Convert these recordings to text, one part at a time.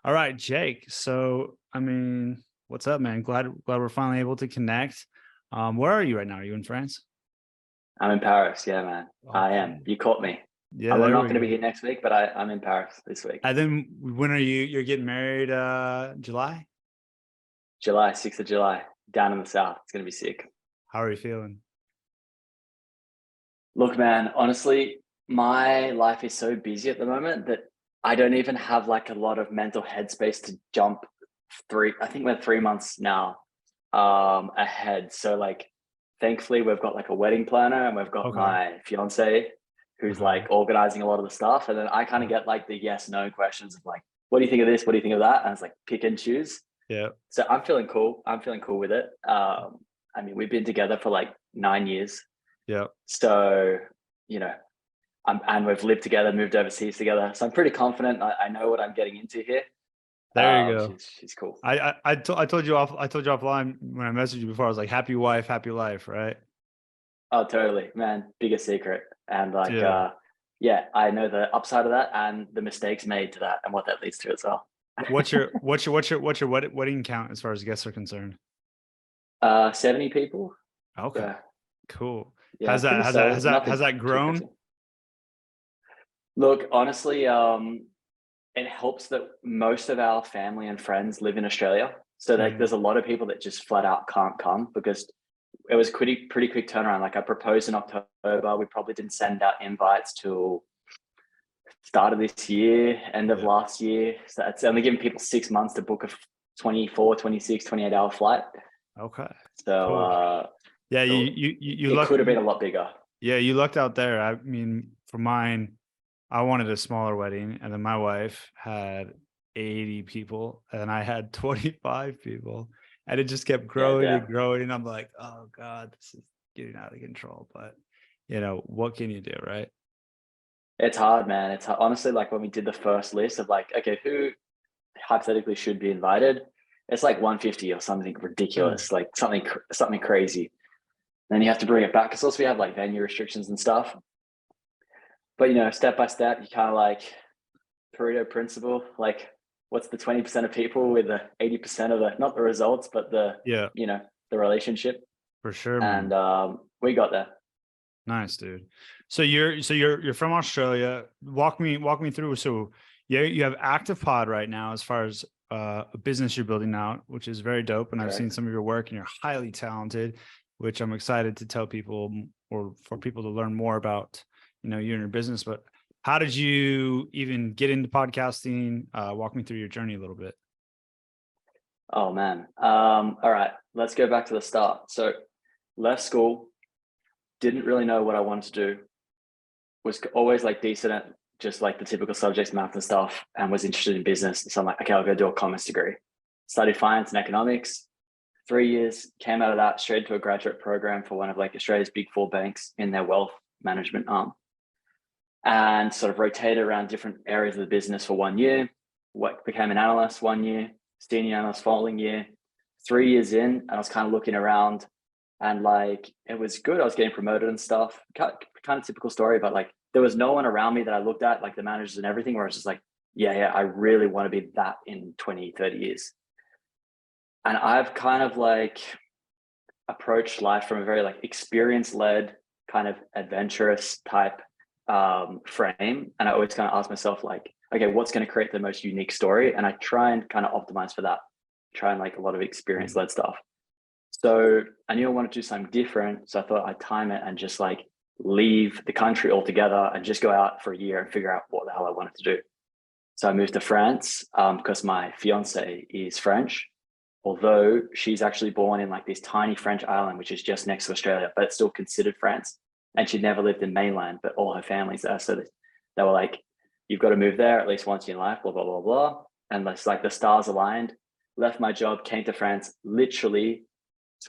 All right, Jake. So, what's up, man? Glad we're finally able to connect. Where are you right now? Are you in France? I'm in Paris. Yeah, man. I am. Okay. You caught me. Yeah, I'm there not we going to be go. here next week, but I'm in Paris this week. And then when are you're getting married July? July, 6th of July, down in the south. It's going to be sick. How are you feeling? Look, man, honestly, my life is so busy at the moment that I don't even have like a lot of mental headspace to jump I think we're 3 months now ahead. So like thankfully we've got like a wedding planner and we've got Okay. my fiance who's Okay. like organizing a lot of the stuff. And then I kind of get like the yes, no questions of like, what do you think of this? What do you think of that? And it's like pick and choose. Yeah. So I'm feeling cool. I'm feeling cool with it. I mean, we've been together for like 9 years. Yeah. So, you know, and we've lived together, moved overseas together. So I'm pretty confident. I know what I'm getting into here. There you go. She's cool. I told you offline when I messaged you before. I was like, happy wife, happy life, right? Oh, totally, man. Biggest secret. And like, Yeah. yeah, I know the upside of that and the mistakes made to that and what that leads to as well. Wedding count as far as guests are concerned? 70 people. Okay. Yeah. Cool. Yeah. Pretty solid. Has Nothing that too grown? crazy. Look, honestly, it helps that most of our family and friends live in Australia. So like Mm, there's a lot of people that just flat out can't come because it was pretty quick turnaround. Like I proposed in October. We probably didn't send out invites till start of this year, end of yeah. last year. So it's only giving people 6 months to book a 24, 26, 28-hour flight. Okay. So Cool. Yeah, you it lucked. could have been a lot bigger. Yeah, you lucked out there. I mean, for mine, I wanted a smaller wedding, and then my wife had 80 people, and I had 25 people, and it just kept Yeah, growing yeah. and growing. And I'm like, oh God, this is getting out of control. But what can you do, right? It's hard, man. It's hard. Honestly, like when we did the first list of like, okay, who hypothetically should be invited, it's like 150 or something Mm, ridiculous, like something crazy. Then you have to bring it back because also we have like venue restrictions and stuff. But step by step, you kind of like Pareto principle, like what's the 20% of people with the 80% of the not the results, but yeah, the relationship. for sure, And man. we got there. Nice, dude. So you're from Australia. Walk me through. So yeah, you have active pod right now as far as a business you're building out, which is very dope. And I've seen Correct. some of your work, and you're highly talented, which I'm excited to tell people or for people to learn more about, you and your business. But how did you even get into podcasting? Walk me through your journey a little bit. Oh man. All right, let's go back to the start. So left school, didn't really know what I wanted to do. Was always like decent at just like the typical subjects, math and stuff, and was interested in business. So I'm like, okay, I'll go do a commerce degree. Studied finance and economics. 3 years, came out of that straight into a graduate program for one of like Australia's big four banks in their wealth management arm, and sort of rotated around different areas of the business for 1 year. What became an analyst 1 year, senior analyst following year. 3 years in, and I was kind of looking around, and like it was good. I was getting promoted and stuff. Kind of typical story, but like there was no one around me that I looked at, like the managers and everything, where I was just like, yeah, I really want to be that in 20, 30 years. And I've kind of like approached life from a very like experience led kind of adventurous type frame. And I always kind of ask myself like, okay, what's going to create the most unique story? And I try and kind of optimize for that, try and like a lot of experience Mm. led stuff. So I knew I wanted to do something different. So I thought I'd time it and just like leave the country altogether and just go out for a year and figure out what the hell I wanted to do. So I moved to France because my fiance is French, although she's actually born in like this tiny French island, which is just next to Australia, but it's still considered France. And she'd never lived in mainland, but all her family's there. So they were like, you've got to move there at least once in your life, blah, blah, blah, blah. And it's like the stars aligned, left my job, came to France, literally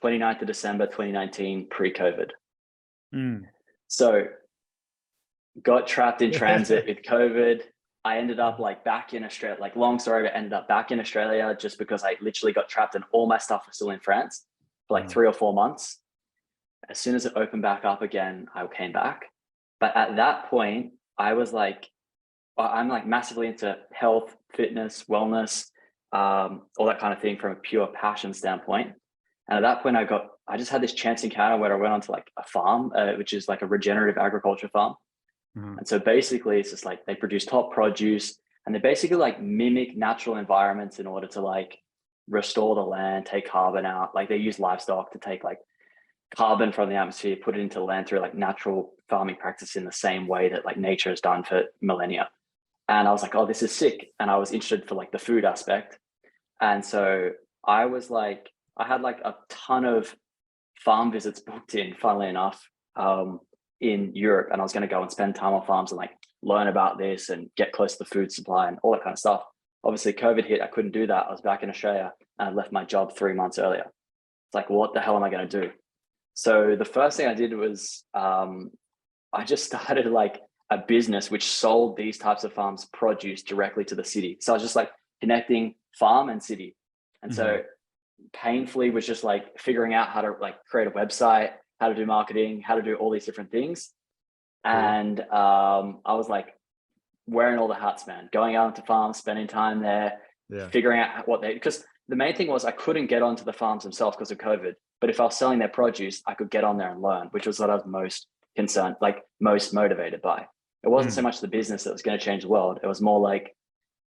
29th of December, 2019, pre-COVID. Mm. So got trapped in transit with COVID. I ended up like back in Australia, like long story, but ended up back in Australia just because I literally got trapped and all my stuff was still in France for like Wow. 3 or 4 months. As soon as it opened back up again, I came back. But at that point, I was like I'm like massively into health, fitness, wellness, all that kind of thing from a pure passion standpoint. And at that point, I just had this chance encounter where I went onto like a farm, which is like a regenerative agriculture farm. Mhm. And so basically it's just like they produce top produce, and they basically like mimic natural environments in order to like restore the land, take carbon out. Like they use livestock to take like carbon from the atmosphere, put it into the land through like natural farming practice in the same way that like nature has done for millennia. And I was like, oh, this is sick. And I was interested for like the food aspect. And so I was like, I had like a ton of farm visits booked in, funnily enough, in Europe. And I was going to go and spend time on farms and like learn about this and get close to the food supply and all that kind of stuff. Obviously, COVID hit. I couldn't do that. I was back in Australia and I left my job 3 months earlier. It's like, what the hell am I going to do? So the first thing I did was I just started like a business which sold these types of farms produce directly to the city. So I was just like connecting farm and city. And so painfully was just like figuring out how to like create a website, how to do marketing, how to do all these different things. And I was like wearing all the hats, man, going out into farms, spending time there, figuring out what because the main thing was I couldn't get onto the farms themselves because of COVID. But if I was selling their produce, I could get on there and learn, which was what I was most concerned, like most motivated by. It wasn't so much the business that was going to change the world. It was more like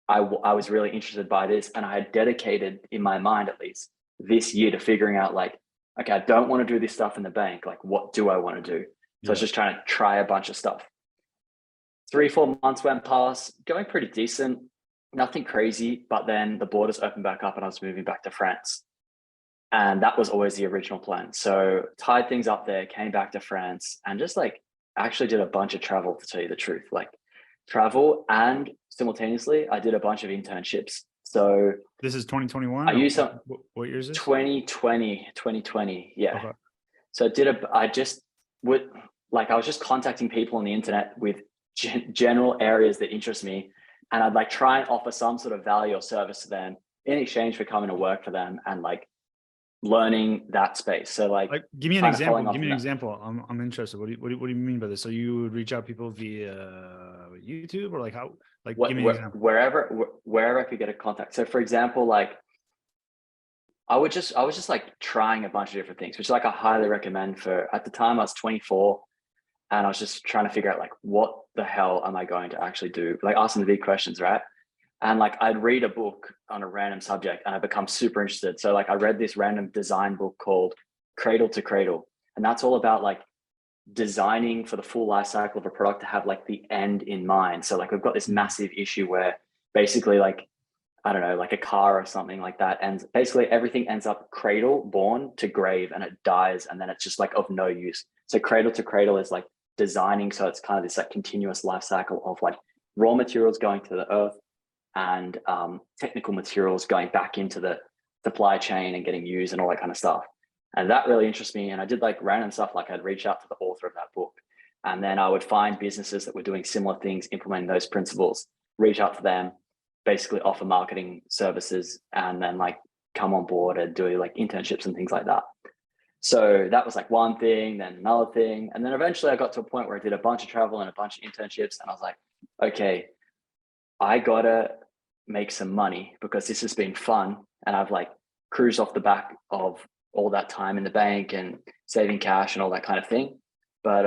I was really interested by this, and I had dedicated, in my mind at least, this year to figuring out like, okay, I don't want to do this stuff in the bank. Like, what do I want to do? So I was just trying to try a bunch of stuff. 3-4 months went past, going pretty decent, nothing crazy. But then the borders opened back up and I was moving back to France. And that was always the original plan. So tied things up there, came back to France, and just like actually did a bunch of travel, to tell you the truth, like travel, and simultaneously I did a bunch of internships. So this is 2021. I used some what year is this? 2020. Yeah. Okay. So I was just contacting people on the internet with general areas that interest me. And I'd like try and offer some sort of value or service to them in exchange for coming to work for them and like learning that space. So like give me an example. Give me an example. I'm interested. What do you mean by this? So you would reach out people via YouTube, or like how? Like give me an example. Wherever I could get a contact. So for example, like I was just like trying a bunch of different things, which like I highly recommend. For at the time I was 24 and I was just trying to figure out like, what the hell am I going to actually do? Like asking the big questions, right? And like I'd read a book on a random subject and I become super interested. So like I read this random design book called Cradle to Cradle. And that's all about like designing for the full life cycle of a product to have like the end in mind. So like we've got this massive issue where basically like, I don't know, like a car or something like that. And basically everything ends up cradle, born to grave, and it dies. And then it's just like of no use. So cradle to cradle is like designing. So it's kind of this like continuous life cycle of like raw materials going to the earth and technical materials going back into the supply chain and getting used and all that kind of stuff. And that really interests me. And I did like random stuff. Like I'd reach out to the author of that book, and then I would find businesses that were doing similar things, implementing those principles, reach out to them, basically offer marketing services, and then like come on board and do like internships and things like that. So that was like one thing, then another thing. And then eventually I got to a point where I did a bunch of travel and a bunch of internships. And I was like, okay, I gotta make some money because this has been fun. And I've like cruised off the back of all that time in the bank and saving cash and all that kind of thing. But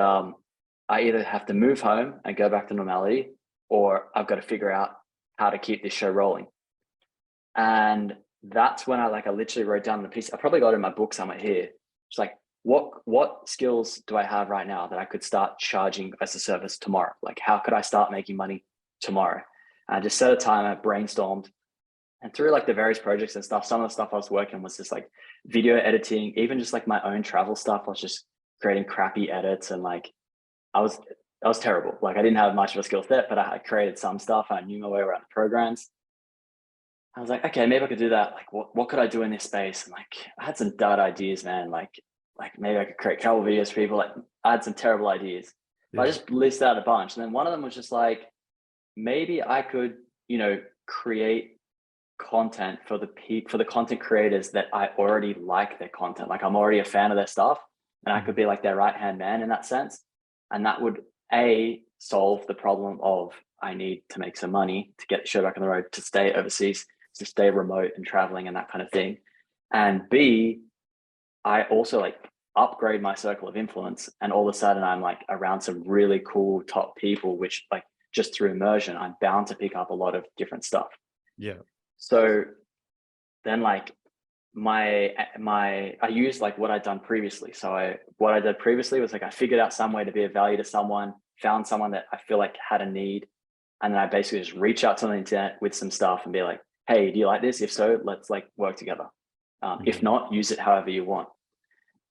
I either have to move home and go back to normality, or I've got to figure out how to keep this show rolling. And that's when I literally wrote down the piece. I probably got it in my book somewhere here. It's like, what skills do I have right now that I could start charging as a service tomorrow? Like, how could I start making money tomorrow? And I just set a time, I brainstormed, and through like the various projects and stuff, some of the stuff I was working on was just like video editing, even just like my own travel stuff. I was just creating crappy edits, and like I was terrible. Like I didn't have much of a skill set, but I had created some stuff. I knew my way around the programs. I was like, okay, maybe I could do that. Like, what could I do in this space? And like, I had some dud ideas, man. Like maybe I could create travel videos for people. Like, I had some terrible ideas. But I just listed out a bunch, and then one of them was just like, maybe I could, create content for the content creators that I already like their content. Like, I'm already a fan of their stuff, and I could be like their right hand man in that sense. And that would solve the problem of I need to make some money to get the show back on the road, to stay overseas, to stay remote and traveling and that kind of thing. And B, I also like upgrade my circle of influence, and all of a sudden I'm like around some really cool top people, which like just through immersion, I'm bound to pick up a lot of different stuff. Yeah. So then like I used like what I'd done previously. So what I did previously was like I figured out some way to be of value to someone, found someone that I feel like had a need, and then I basically just reach out to the internet with some stuff and be like, hey, do you like this? If so, let's like work together. If not, use it however you want.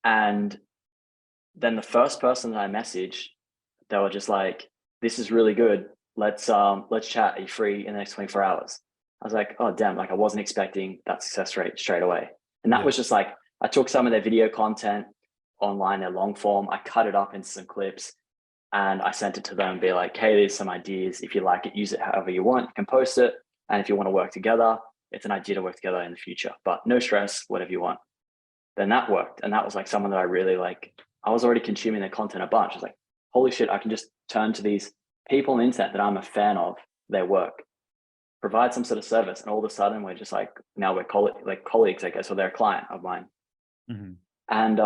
And then the first person that I messaged, they were just like, this is really good. Let's chat. Are you free in the next 24 hours? I was like, oh damn, like I wasn't expecting that success rate straight away. And that was just like, I took some of their video content online, their long form, I cut it up into some clips, and I sent it to them and be like, hey, there's some ideas. If you like it, use it however you want. You can post it. And if you want to work together, it's an idea to work together in the future, but no stress, whatever you want. Then that worked. And that was like someone that I really like. I was already consuming their content a bunch. I was like, holy shit, I can just turn to these people on the internet that I'm a fan of, their work, provide some sort of service. And all of a sudden we're just like, now we're colleagues, I guess, or they're a client of mine. Mm-hmm. And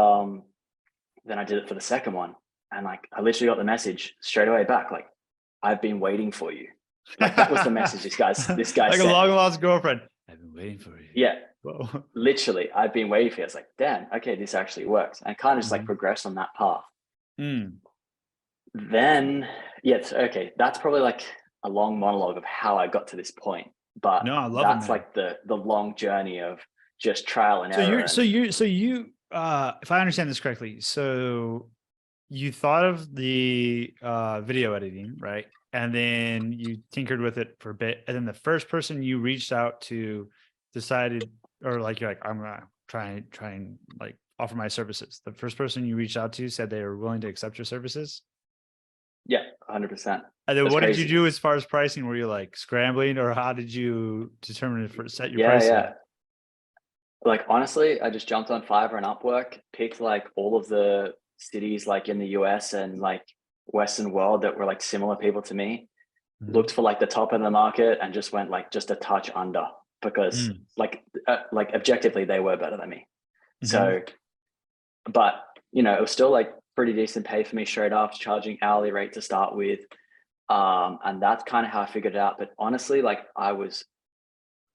then I did it for the second one. And like, I literally got the message straight away back. Like, I've been waiting for you. Like that was the message this guy like sent. A long lost girlfriend. I've been waiting for you. Yeah. Whoa. Literally, I've been waiting for you. It's like, damn, okay, this actually works. And kind of just like progressed on that path. Then, yes, okay, that's probably like a long monologue of how I got to this point. But no, I love that's like the long journey of just trial and error. So you if I understand this correctly, so you thought of the video editing, right? And then you tinkered with it for a bit. And then the first person you reached out to decided, or like, you're like, I'm going to try and like offer my services. The first person you reached out to said they were willing to accept your services. Yeah, 100%. And then what did you do as far as pricing? Were you like scrambling, or how did you determine to set your pricing? Yeah. Like, honestly, I just jumped on Fiverr and Upwork, picked like all of the cities like in the US and like Western world that were like similar people to me, looked for like the top of the market and just went like just a touch under, because like objectively they were better than me. So, but you know, it was still like pretty decent pay for me straight after, charging hourly rate to start with. And that's kind of how I figured it out. But honestly, like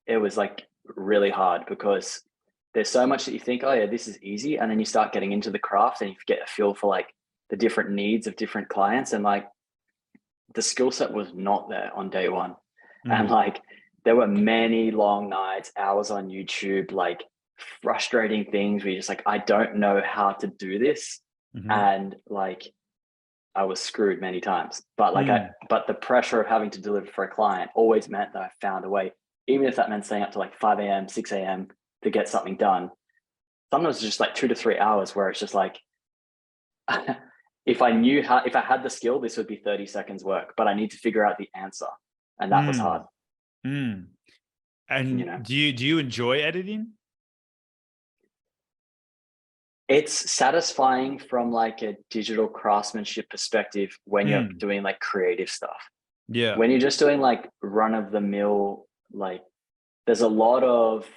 it was like really hard, because there's so much that you think, oh yeah, this is easy. And then you start getting into the craft and you get a feel for like the different needs of different clients. And like the skill set was not there on day one. And like, there were many long nights, hours on YouTube, like frustrating things where you're just like, I don't know how to do this. And like, I was screwed many times, but like, but the pressure of having to deliver for a client always meant that I found a way, even if that meant staying up to like 5 a.m., 6 a.m. to get something done. Sometimes it's just like 2 to 3 hours where it's just like, if I had the skill, this would be 30 seconds work, but I need to figure out the answer. And that was hard. And you know, do you enjoy editing? It's satisfying from like a digital craftsmanship perspective when you're doing like creative stuff. Yeah. When you're just doing like run of the mill, like there's a lot of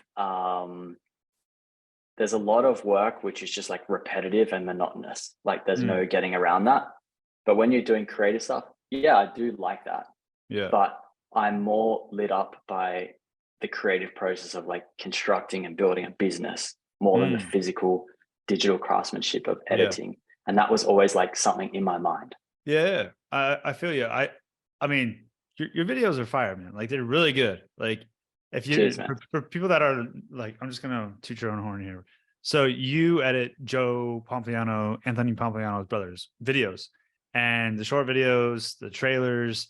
work which is just like repetitive and monotonous. Like there's no getting around that. But when you're doing creative stuff, yeah, I do like that. Yeah. But I'm more lit up by the creative process of like constructing and building a business more than the physical digital craftsmanship of editing. And that was always like something in my mind. Yeah. I feel you. I mean, your videos are fire, man. Like they're really good. Like if you, for people that are like, I'm just going to toot your own horn here. So you edit Joe Pompliano, Anthony Pompliano's brothers videos, and the short videos, the trailers,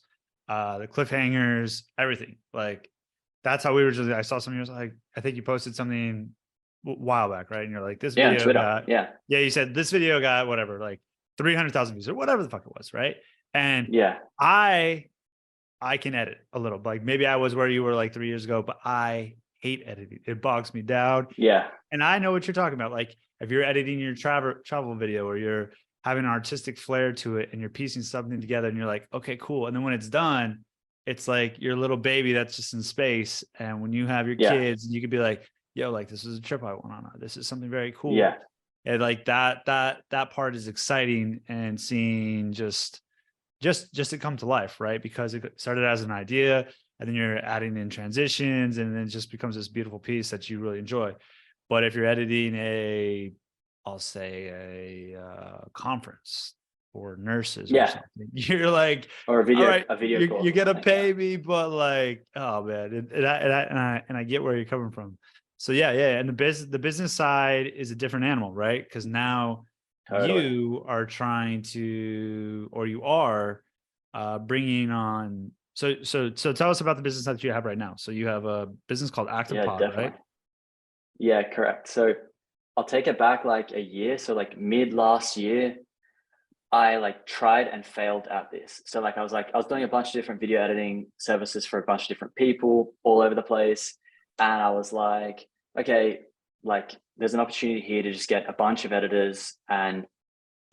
the cliffhangers, everything. Like that's how we were just, I saw some of yours, like, I think you posted something a while back, right? And you're like, this video got, you said this video got whatever, like 300,000 views or whatever the fuck it was. Right. And I can edit a little, like maybe I was where you were like 3 years ago, but I hate editing. It bogs me down. Yeah. And I know what you're talking about. Like if you're editing your travel video, or you're having an artistic flair to it and you're piecing something together and you're like, okay, cool. And then when it's done, it's like your little baby that's just in space. And when you have your Yeah. kids, you could be like, yo, like this is a trip I went on. Or this is something very cool. Yeah. And like that part is exciting, and seeing just to come to life, right? Because it started as an idea, and then you're adding in transitions, and then it just becomes this beautiful piece that you really enjoy. But if you're editing I'll say a conference for nurses or Yeah. something, you're like, Or all right, a video call you're or gonna something. Yeah. pay me, but like, oh man, and I get where you're coming from. So yeah, and the business side is a different animal, right? Because now Totally. you are trying to, or you are bringing on. So tell us about the business that you have right now. So you have a business called Yeah, ActivePod, right? definitely. Yeah, correct. So I'll take it back like a year. So like mid last year, I like tried and failed at this. So like I was doing a bunch of different video editing services for a bunch of different people all over the place. And I was like, okay, like there's an opportunity here to just get a bunch of editors and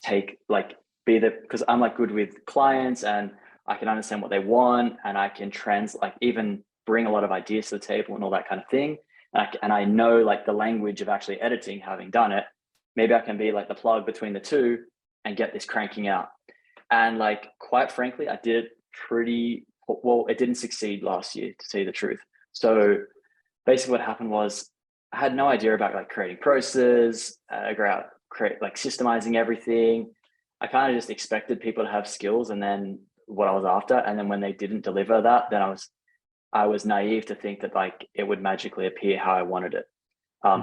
take like because I'm like good with clients and I can understand what they want, and I can like even bring a lot of ideas to the table and all that kind of thing. And I know like the language of actually editing, having done it. Maybe I can be like the plug between the two and get this cranking out. And like, quite frankly, I did it pretty well. It didn't succeed last year, to tell you the truth. So basically what happened was I had no idea about like creating processes, create like systemizing everything. I kind of just expected people to have skills, and then what I was after. And then when they didn't deliver that, then I was naive to think that like it would magically appear how I wanted it.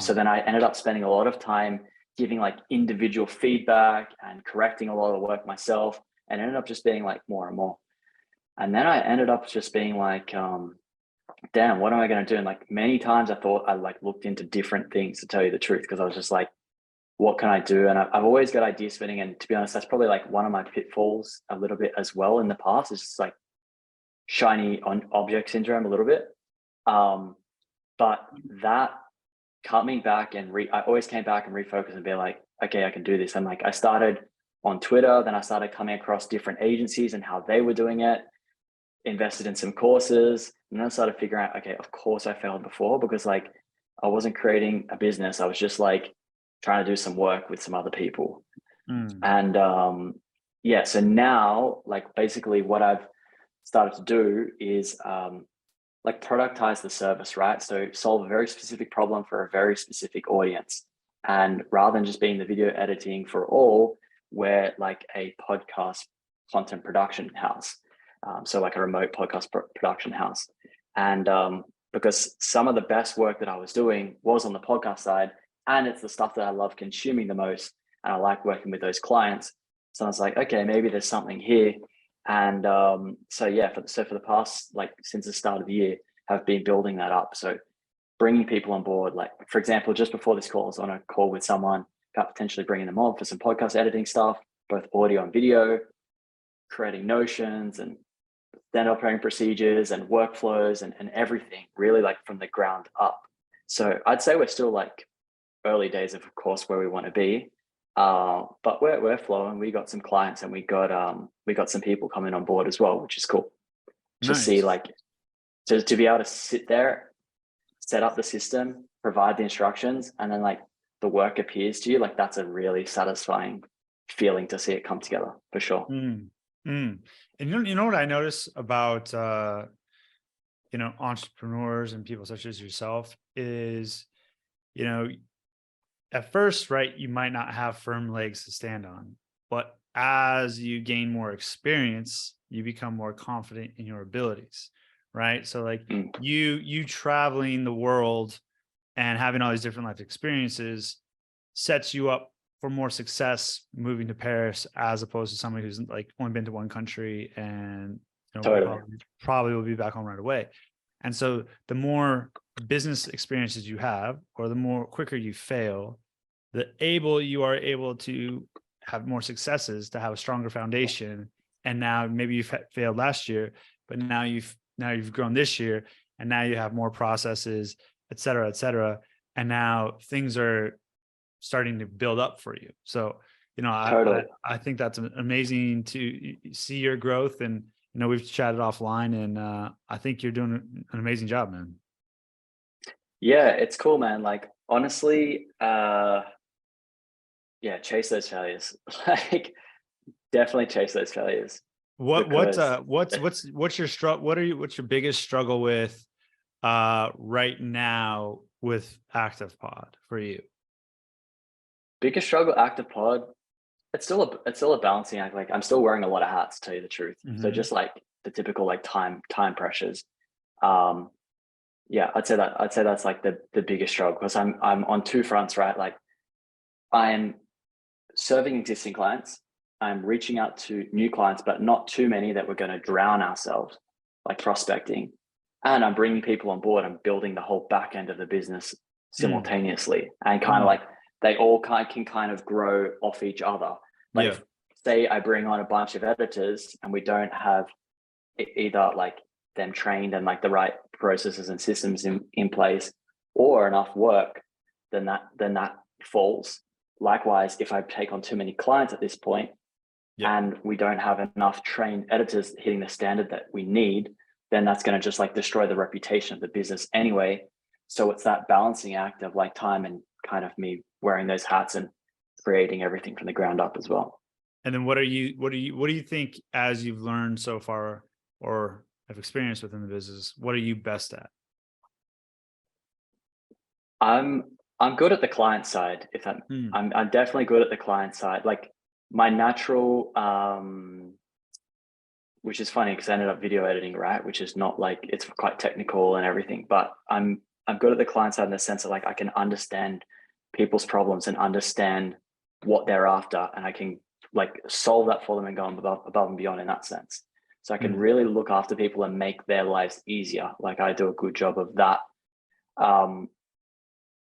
So then I ended up spending a lot of time giving like individual feedback and correcting a lot of the work myself, and ended up just being like more and more. And then I ended up just being like, damn, what am I going to do? And like many times I thought I like looked into different things, to tell you the truth, because I was just like, what can I do? And I've always got idea spinning. And to be honest, that's probably like one of my pitfalls a little bit as well in the past. It's just like shiny on object syndrome a little bit. But that coming back and I always came back and refocused and be like, okay, I can do this. And like I started on Twitter, then I started coming across different agencies and how they were doing it, invested in some courses, and then I started figuring out, okay, of course I failed before, because like I wasn't creating a business. I was just like trying to do some work with some other people. And yeah, so now like basically what I've started to do is like productize the service, right? So solve a very specific problem for a very specific audience. And rather than just being the video editing for all, we're like a podcast content production house. So like a remote podcast production house. And because some of the best work that I was doing was on the podcast side, and it's the stuff that I love consuming the most, and I like working with those clients. So I was like, okay, maybe there's something here. And so yeah, for the past, like since the start of the year, have been building that up. So bringing people on board, like for example, just before this call, I was on a call with someone about potentially bringing them on for some podcast editing stuff, both audio and video, creating notions and standard operating procedures and workflows and everything, really like from the ground up. So I'd say we're still like early days of course where we want to be. But we're flowing. We got some clients, and we got some people coming on board as well, which is cool to see. Nice. Like to be able to sit there, set up the system, provide the instructions, and then like the work appears to you. Like that's a really satisfying feeling to see it come together, for sure. And you know what I notice about entrepreneurs and people such as yourself is, at first, right, you might not have firm legs to stand on, but as you gain more experience, you become more confident in your abilities, right? So like you traveling the world and having all these different life experiences sets you up for more success moving to Paris, as opposed to somebody who's like only been to one country and Totally. probably will be back home right away. And so the more business experiences you have, or the more quicker you fail, you are able to have more successes, to have a stronger foundation. And now maybe you've failed last year, but now you've grown this year, and now you have more processes, et cetera, et cetera. And now things are starting to build up for you. So, Totally. I think that's amazing to see your growth. And, we've chatted offline, and I think you're doing an amazing job, man. Yeah, it's cool, man. Like honestly, yeah, chase those failures. Like definitely chase those failures because What's your struggle? What's your biggest struggle with right now with ActivePod for you? biggest struggle active pod, it's still a balancing act. Like I'm still wearing a lot of hats, to tell you the truth. So Mm-hmm. just like the typical like time pressures. Um, yeah, I'd say that's like the biggest struggle because I'm on two fronts, right? Like I'm serving existing clients, I'm reaching out to new clients, but not too many that we're going to drown ourselves, like prospecting. And I'm bringing people on board. I'm building the whole back end of the business Mm. simultaneously, and kind of Mm. like they all can kind of grow off each other. But Yeah. if say I bring on a bunch of editors and we don't have either like them trained and like the right processes and systems in place or enough work, then that falls. Likewise, if I take on too many clients at this point Yeah. and we don't have enough trained editors hitting the standard that we need, then that's going to just like destroy the reputation of the business anyway. So it's that balancing act of like time and kind of me wearing those hats and creating everything from the ground up as well. And then what do you think, as you've learned so far or have experienced within the business, what are you best at? I'm I'm good at the client side. If I'm Mm. I'm definitely good at the client side. Like my natural, which is funny because I ended up video editing, right? Which is not like, it's quite technical and everything, but I'm good at the client side in the sense that like I can understand people's problems and understand what they're after, and I can like solve that for them and go above and beyond in that sense. So I can Mm. really look after people and make their lives easier. Like I do a good job of that. Um,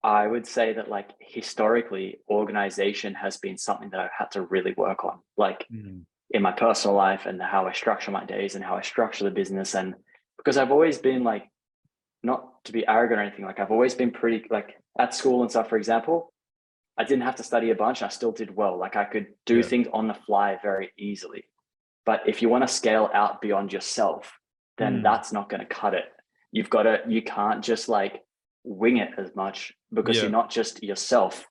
I would say that like historically, organization has been something that I've had to really work on, like Mm. in my personal life and how I structure my days and how I structure the business. And because I've always been like, not to be arrogant or anything, like I've always been pretty like at school and stuff, for example, I didn't have to study a bunch. I still did well. Like I could do Yeah. things on the fly very easily. But if you want to scale out beyond yourself, then Mm. that's not going to cut it. You can't just like wing it as much because Yeah. you're not just yourself,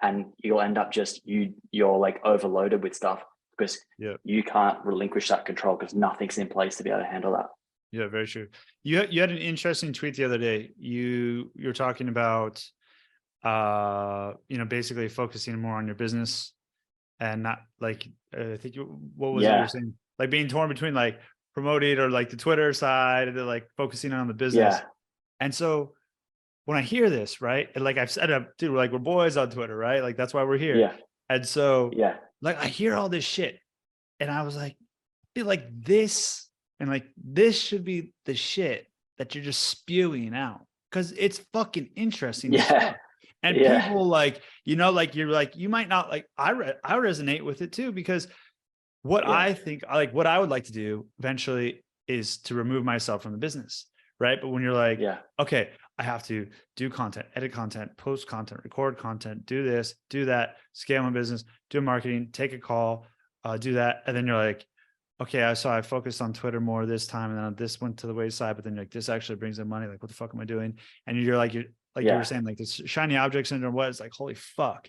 and you'll end up just you're like overloaded with stuff because Yeah. you can't relinquish that control because nothing's in place to be able to handle that. Yeah. Very true. You had an interesting tweet the other day. You're talking about basically focusing more on your business and not like I think what was it you were Yeah. saying? Like being torn between like promoting or like the Twitter side and then like focusing on the business. Yeah. And so when I hear this, right, and like I've said, dude, like we're boys on Twitter, right? Like that's why we're here. Yeah. And so Yeah. like I hear all this shit, and I was like, dude, like this, and like this should be the shit that you're just spewing out because it's fucking interesting as Yeah. fuck. And Yeah. people like, like you're like, you might not like, I resonate with it too, because what Yeah. I think, like what I would like to do eventually is to remove myself from the business, right? But when you're like, Yeah. okay, I have to do content, edit content, post content, record content, do this, do that, scale my business, do marketing, take a call, do that. And then you're like, okay, so I focused on Twitter more this time, and then this went to the wayside. But then you're like, this actually brings in money. Like, what the fuck am I doing? And you're like, you were Yeah. saying, like this shiny object syndrome. What? It's like, holy fuck.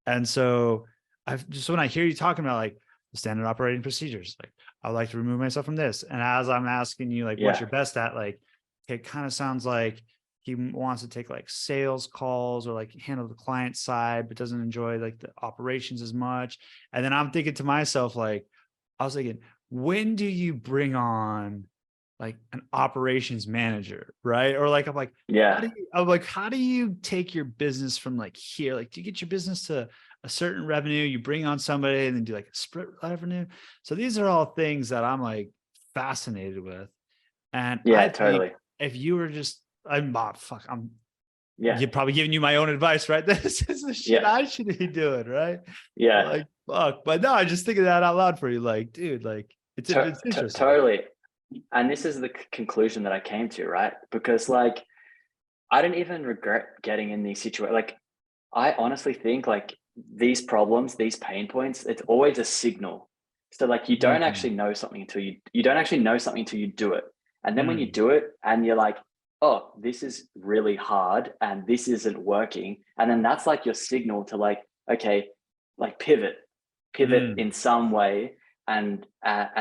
And so I've just, when I hear you talking about like the standard operating procedures, like I would like to remove myself from this. And as I'm asking you, like, what's Yeah. your best at? Like, it kind of sounds like he wants to take like sales calls or like handle the client side, but doesn't enjoy like the operations as much. And then I'm thinking to myself, like, I was thinking, when do you bring on like an operations manager, right? Or like, Yeah. how do you take your business from like here? Like, do you get your business to a certain revenue, you bring on somebody and then do like a split revenue? So these are all things that I'm like fascinated with. And I Yeah. think Totally. if you were just, I'm fuck, I'm Yeah. probably giving you my own advice, right? This is the shit Yeah. I should be doing, right? Yeah. Like, fuck. But no, I'm just thinking that out loud for you. Like, dude, like it's interesting. Totally. And this is the conclusion that I came to, right? Because like I didn't even regret getting in these situations. Like I honestly think like these problems, these pain points, it's always a signal. So like you don't actually know something until you don't actually know something until you do it. And then when you do it and you're like, oh, this is really hard and this isn't working. And then that's like your signal to like, okay, like pivot in some way and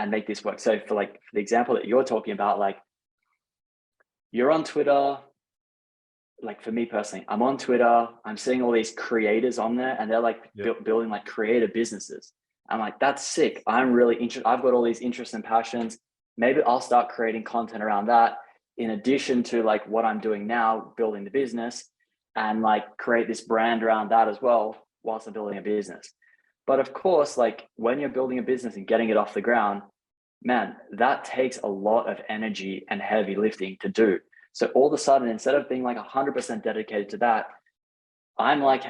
make this work. So for the example that you're talking about, like you're on Twitter, like for me personally, I'm on Twitter, I'm seeing all these creators on there and they're like building like creator businesses. I'm like, that's sick. I'm really interested. I've got all these interests and passions. Maybe I'll start creating content around that in addition to like what I'm doing now, building the business, and like create this brand around that as well whilst I'm building a business. But of course, like when you're building a business and getting it off the ground, man, that takes a lot of energy and heavy lifting to do. So all of a sudden, instead of being like 100% dedicated to that, I'm like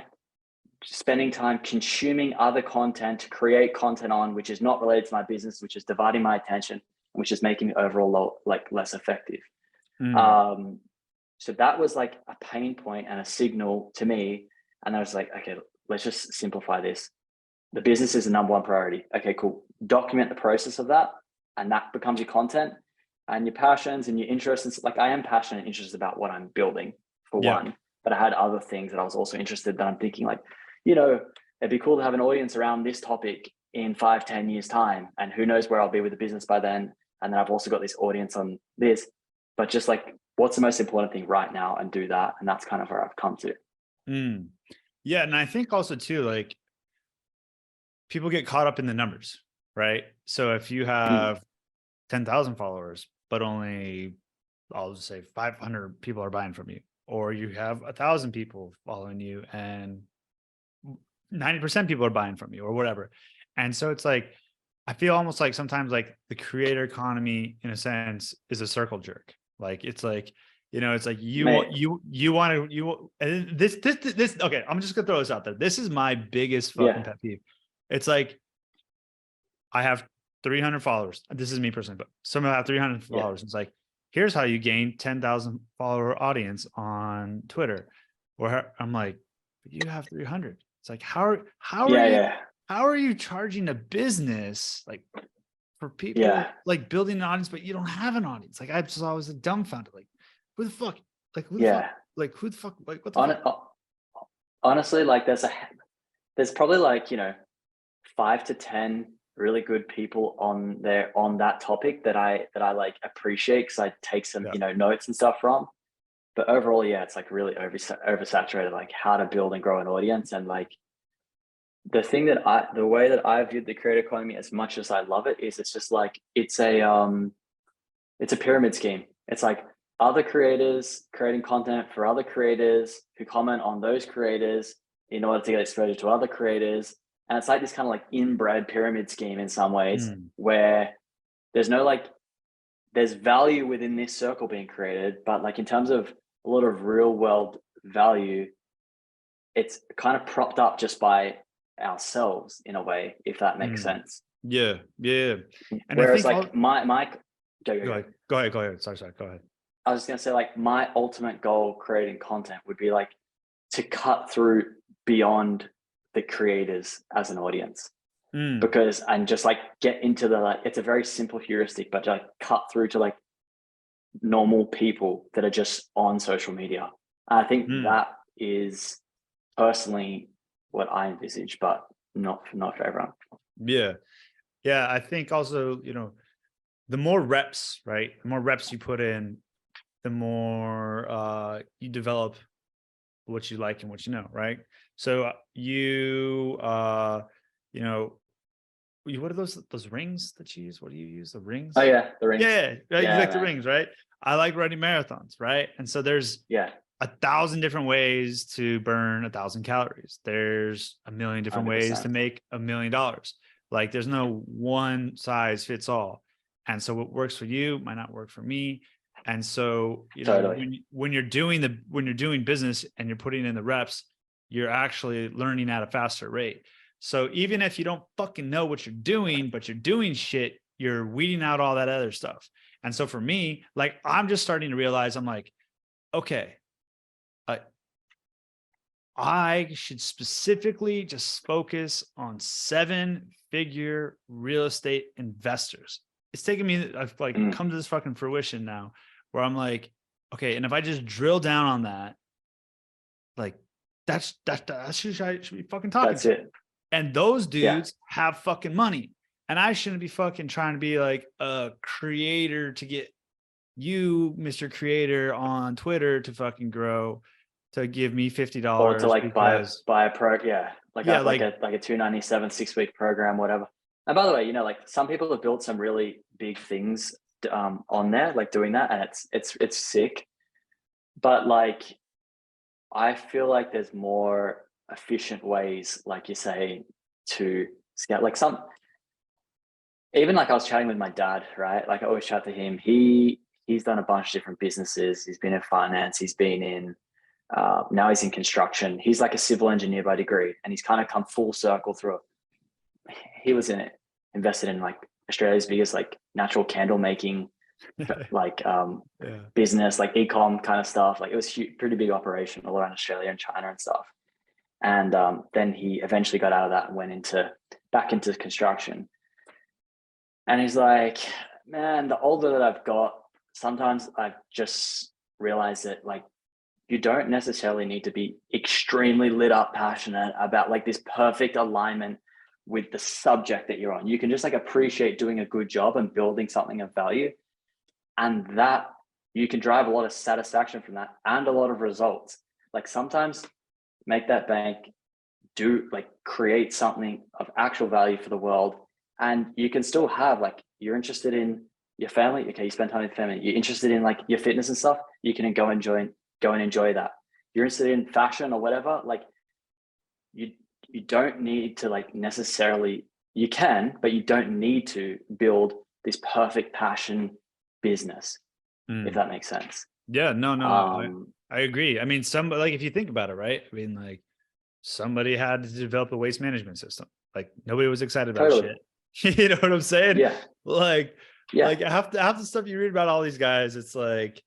spending time consuming other content to create content on, which is not related to my business, which is dividing my attention, which is making me overall less effective. So that was like a pain point and a signal to me. And I was like, okay, let's just simplify this. The business is the number one priority. Okay, cool. Document the process of that. And that becomes your content and your passions and your interests. And like, I am passionate and interested about what I'm building for one, but I had other things that I was also interested that I'm thinking like, you know, it'd be cool to have an audience around this topic in 5-10 years time. And who knows where I'll be with the business by then. And then I've also got this audience on this, but just like, what's the most important thing right now, and do that. And that's kind of where I've come to. Yeah. And I think also too, like people get caught up in the numbers, right? So if you have 10,000 followers, but only, I'll just say 500 people are buying from you, or you have 1,000 people following you and 90% people are buying from you or whatever. And so it's like, I feel almost like sometimes like the creator economy in a sense is a circle jerk. Like, it's like, you know, it's like this, okay, I'm just gonna throw this out there. This is my biggest fucking pet peeve. It's like, I have 300 followers. This is me personally, but some have 300 followers. It's like, here's how you gain 10,000 follower audience on Twitter. Or I'm like, but you have 300. It's like, how are you charging a business like for people like building an audience, but you don't have an audience? Like, I just always dumbfounded. Like, who the fuck? Like, who the fuck? Like, who the fuck? Like, what the fuck? Honestly, like there's probably like, you know, 5 to 10 really good people on that topic that I like appreciate, because I take some you know, notes and stuff from. But overall, it's like really oversaturated, like how to build and grow an audience. And like the way that I viewed the creator economy, as much as I love it, is it's just like it's a pyramid scheme. It's like other creators creating content for other creators who comment on those creators in order to get exposure to other creators. And it's like this kind of like inbred pyramid scheme in some ways, where there's no like, there's value within this circle being created, but like in terms of a lot of real world value, it's kind of propped up just by ourselves in a way, if that makes sense. Yeah. And whereas I think like go ahead. Sorry. Go ahead. I was just gonna say, like, my ultimate goal creating content would be like to cut through beyond the creators as an audience, because and just like get into the like, it's a very simple heuristic, but like cut through to like normal people that are just on social media. I think that is personally what I envisage, but not for everyone. Yeah. I think also, you know, the more reps, right? The more reps you put in, the more you develop what you like and what you know, right? So you know, what are those rings that you use? What do you use? The rings? Oh yeah, the rings. Yeah, you like the rings, right? I like running marathons, right? And so there's 1,000 different ways to burn 1,000 calories. There's a million different 100%. Ways to make $1 million. Like, there's no one size fits all. And so what works for you might not work for me. And so, you know, when you're doing business and you're putting in the reps, you're actually learning at a faster rate. So even if you don't fucking know what you're doing, but you're doing shit, you're weeding out all that other stuff. And so for me, like, I'm just starting to realize, I'm like, okay, I should specifically just focus on 7-figure real estate investors. It's taken me, I've like come to this fucking fruition now where I'm like, okay, and if I just drill down on that, like that should be fucking talking That's to. it. And those Yeah. dudes have fucking money. And I shouldn't be fucking trying to be like a creator to get you, Mr. Creator, on Twitter to fucking grow, to give me $50 Or to like because buy a pro, yeah, like yeah, a like a 297 6-week program, whatever. And by the way, you know, like some people have built some really big things on there, like doing that, and it's sick. But like, I feel like there's more efficient ways, like you say, to scale. Like some, even like I was chatting with my dad, right? Like I always chat to him. He's done a bunch of different businesses. He's been in finance. He's been in now he's in construction. He's like a civil engineer by degree, and he's kind of come full circle through it. He was invested in like Australia's biggest like natural candle making like business, like e-com kind of stuff. Like it was pretty big operation all around Australia and China and stuff. And then he eventually got out of that and went back into construction. And he's like, man, the older that I've got, sometimes I've just realized that like you don't necessarily need to be extremely lit up, passionate about like this perfect alignment with the subject that you're on. You can just like appreciate doing a good job and building something of value. And that you can drive a lot of satisfaction from that and a lot of results. Like sometimes make that bank, do like create something of actual value for the world. And you can still have like, you're interested in your family. Okay, you spend time with family. You're interested in like your fitness and stuff. You can go and enjoy that. You're interested in fashion or whatever. Like you don't need to like necessarily, you can, but you don't need to build this perfect passion business, if that makes sense. Yeah, no, I agree. I mean, like if you think about it, right? I mean, like somebody had to develop a waste management system. Like nobody was excited about shit. You know what I'm saying? Yeah. Like half the stuff you read about all these guys, it's like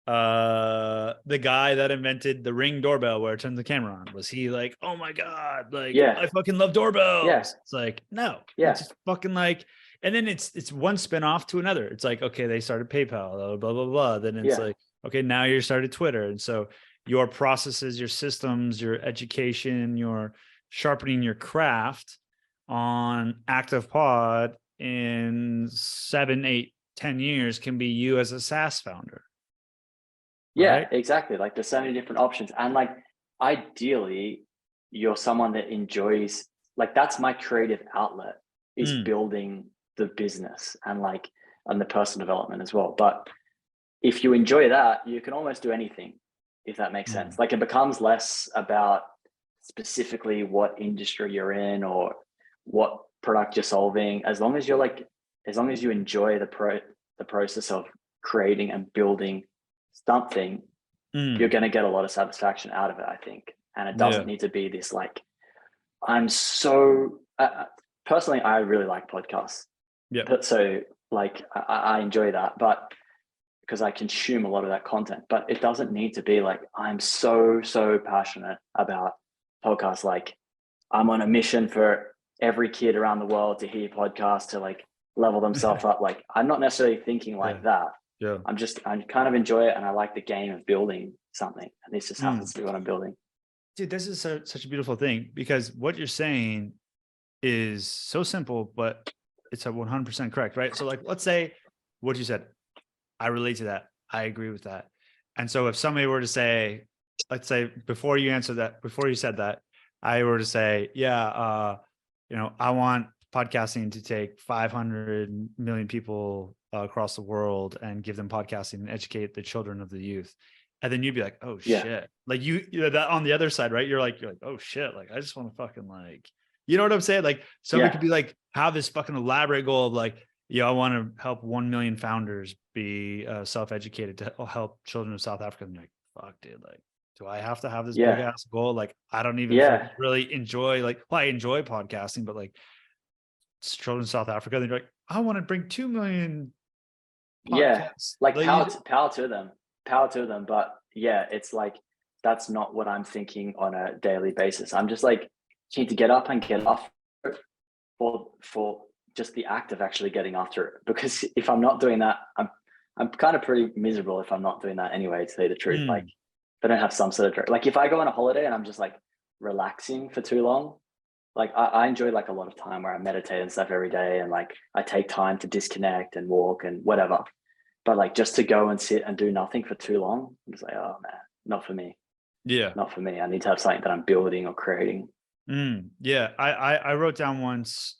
the guy that invented the Ring doorbell where it turns the camera on, was he like, oh my god, like I fucking love doorbells? Yeah. It's like, no, yeah, it's just fucking like, and then it's one spinoff to another. It's like, okay, they started PayPal, blah blah blah. Then it's like, okay, now you started Twitter, and so your processes, your systems, your education, your sharpening your craft on Active Pod in 7, 8, 10 years can be you as a SaaS founder. Yeah, right? Exactly. Like there's so many different options. And like ideally, you're someone that enjoys, like that's my creative outlet, is building the business and the personal development as well. But if you enjoy that, you can almost do anything, if that makes sense. Like it becomes less about specifically what industry you're in or what product you're solving. As long as you enjoy the process of creating and building something, you're going to get a lot of satisfaction out of it, I think. And it doesn't need to be this like, I'm so personally, I really like podcasts. Yeah. So like I enjoy that, but because I consume a lot of that content, but it doesn't need to be like, I'm so passionate about podcasts. Like I'm on a mission for every kid around the world to hear podcasts to like level themselves up. Like I'm not necessarily thinking like that. Yeah. I kind of enjoy it, and I like the game of building something. And this just happens to be what I'm building. Dude, this is such a beautiful thing, because what you're saying is so simple, but it's 100% correct, right? So like, let's say what you said, I relate to that. I agree with that. And so if somebody were to say, let's say before you said that, I were to say, I want podcasting to take 500 million people across the world and give them podcasting and educate the children of the youth. And then you'd be like, oh shit. Like you know, that on the other side, right? You're like, oh shit. Like, I just want to fucking like, you know what I'm saying? Like somebody could be like, have this fucking elaborate goal of like, I want to help 1 million founders be self-educated to help children of South Africa. And you're like, fuck, dude, like, do I have to have this big ass goal? Like, I don't even really enjoy, like, well, I enjoy podcasting, but like children of South Africa, they're like, I want to bring 2 million podcasts. Like power to them. But it's like, that's not what I'm thinking on a daily basis. I'm just like keen to get up and get off for just the act of actually getting after it. Because if I'm not doing that, I'm kind of pretty miserable if I'm not doing that anyway, to say the truth. Like if I don't have some sort of, like if I go on a holiday and I'm just like relaxing for too long, like I enjoy like a lot of time where I meditate and stuff every day, and like I take time to disconnect and walk and whatever. But like just to go and sit and do nothing for too long, I'm just like, oh man, not for me. Yeah. Not for me. I need to have something that I'm building or creating. Yeah. I wrote down once